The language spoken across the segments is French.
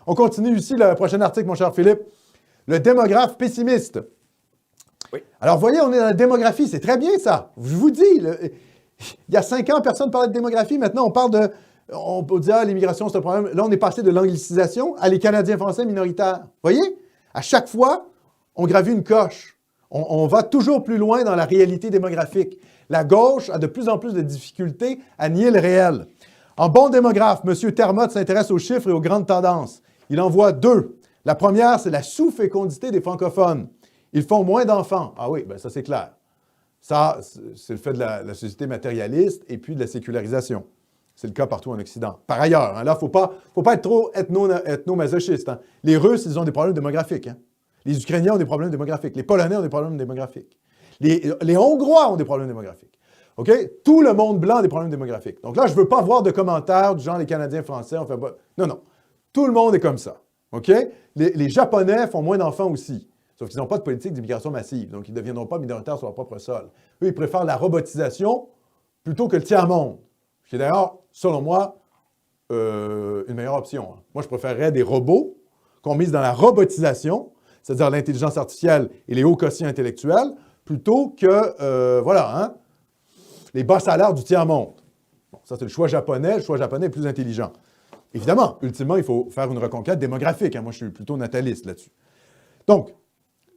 On continue ici le prochain article, mon cher Philippe. Le démographe pessimiste. Oui. Alors, vous voyez, on est dans la démographie, c'est très bien ça. Je vous dis, il y a 5 ans, personne ne parlait de démographie. Maintenant, on parle de... On peut dire, l'immigration, c'est un problème. Là, on est passé de l'anglicisation à les Canadiens français minoritaires. Vous voyez? À chaque fois, on gravit une coche. On va toujours plus loin dans la réalité démographique. La gauche a de plus en plus de difficultés à nier le réel. En bon démographe, M. Termotte s'intéresse aux chiffres et aux grandes tendances. Il en voit 2. La première, c'est la sous-fécondité des francophones. Ils font moins d'enfants. Ah oui, bien ça c'est clair. Ça, c'est le fait de la société matérialiste et puis de la sécularisation. C'est le cas partout en Occident. Par ailleurs, hein, là, il ne faut pas être trop ethno-masochiste. Hein. Les Russes, ils ont des problèmes démographiques. Hein. Les Ukrainiens ont des problèmes démographiques. Les Polonais ont des problèmes démographiques. Les Hongrois ont des problèmes démographiques. OK? Tout le monde blanc a des problèmes démographiques. Donc là, je ne veux pas voir de commentaires du genre les Canadiens français, on fait pas... Non, non. Tout le monde est comme ça. OK? Les Japonais font moins d'enfants aussi. Sauf qu'ils n'ont pas de politique d'immigration massive. Donc, ils ne deviendront pas minoritaires sur leur propre sol. Eux, ils préfèrent la robotisation plutôt que le tiers-monde. Ce qui est d'ailleurs, selon moi, une meilleure option. Hein. Moi, je préférerais des robots qu'on mise dans la robotisation, c'est-à-dire l'intelligence artificielle et les hauts quotients intellectuels, plutôt que, les bas salaires du tiers-monde. Bon, ça, c'est le choix japonais. Le choix japonais est plus intelligent. Évidemment, ultimement, il faut faire une reconquête démographique. Hein. Moi, je suis plutôt nataliste là-dessus. Donc,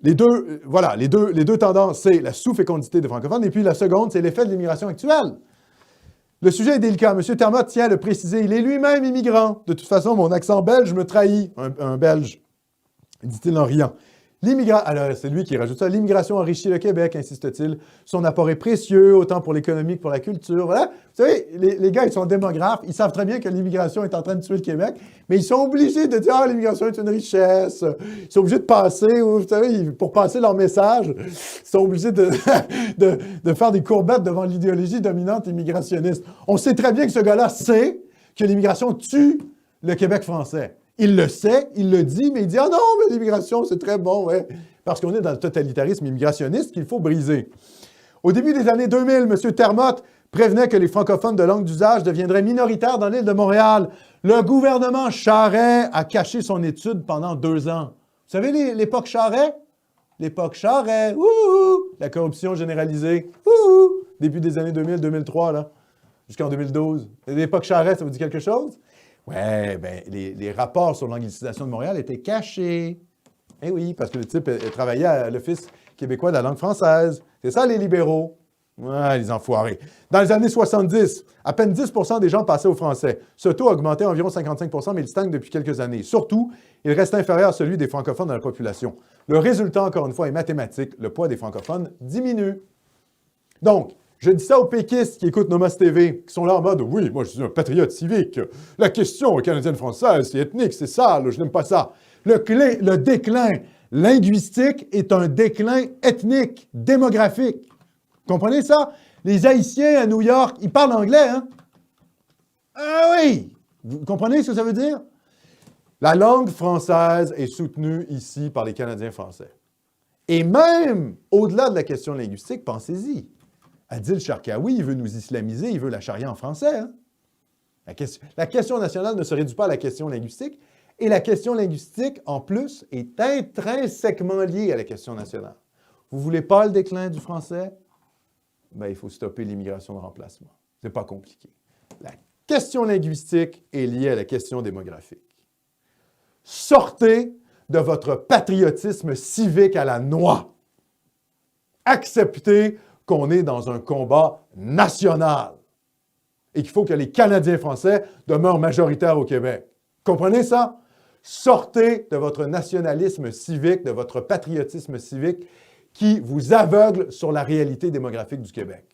les deux tendances, c'est la sous-fécondité des francophones, et puis la seconde, c'est l'effet de l'immigration actuelle. Le sujet est délicat. M. Termotte tient à le préciser. Il est lui-même immigrant. De toute façon, mon accent belge me trahit. Un Belge, dit-il en riant. Alors, c'est lui qui rajoute ça. L'immigration enrichit le Québec, insiste-t-il. Son apport est précieux, autant pour l'économie que pour la culture. Voilà. Vous savez, les gars, ils sont démographes. Ils savent très bien que l'immigration est en train de tuer le Québec, mais ils sont obligés de dire « Ah, l'immigration est une richesse. » Ils sont obligés de passer, vous savez, pour passer leur message, ils sont obligés de faire des courbettes devant l'idéologie dominante immigrationniste. On sait très bien que ce gars-là sait que l'immigration tue le Québec français. Il le sait, il le dit, mais il dit « Ah non, mais l'immigration, c'est très bon, ouais. » Parce qu'on est dans le totalitarisme immigrationniste qu'il faut briser. Au début des années 2000, M. Termotte prévenait que les francophones de langue d'usage deviendraient minoritaires dans l'île de Montréal. Le gouvernement Charest a caché son étude pendant 2 ans. Vous savez l'époque Charest? L'époque Charest, la corruption généralisée, début des années 2000-2003, là, jusqu'en 2012. L'époque Charest, ça vous dit quelque chose? Ouais, bien, les rapports sur l'anglicisation de Montréal étaient cachés. Eh oui, parce que le type travaillait à l'Office québécois de la langue française. C'est ça, les libéraux. Ouais, les enfoirés. Dans les années 70, à peine 10 % des gens passaient au français. Ce taux a augmenté à environ 55 % mais il stagne depuis quelques années. Surtout, il reste inférieur à celui des francophones dans la population. Le résultat, encore une fois, est mathématique. Le poids des francophones diminue. Donc, je dis ça aux péquistes qui écoutent Nomos TV, qui sont là en mode « Oui, moi, je suis un patriote civique. La question canadienne-française, c'est ethnique, c'est sale, je n'aime pas ça. » Le déclin linguistique est un déclin ethnique, démographique. Vous comprenez ça? Les Haïtiens à New York, ils parlent anglais, hein? Ah oui! Vous comprenez ce que ça veut dire? La langue française est soutenue ici par les Canadiens français. Et même, au-delà de la question linguistique, pensez-y. Adil Sharkawi, il veut nous islamiser, il veut la charia en français. Hein? La question nationale ne se réduit pas à la question linguistique, et la question linguistique, en plus, est intrinsèquement liée à la question nationale. Vous ne voulez pas le déclin du français? Bien, il faut stopper l'immigration de remplacement. Ce n'est pas compliqué. La question linguistique est liée à la question démographique. Sortez de votre patriotisme civique à la noix. Acceptez qu'on est dans un combat national et qu'il faut que les Canadiens français demeurent majoritaires au Québec. Comprenez ça? Sortez de votre nationalisme civique, de votre patriotisme civique qui vous aveugle sur la réalité démographique du Québec.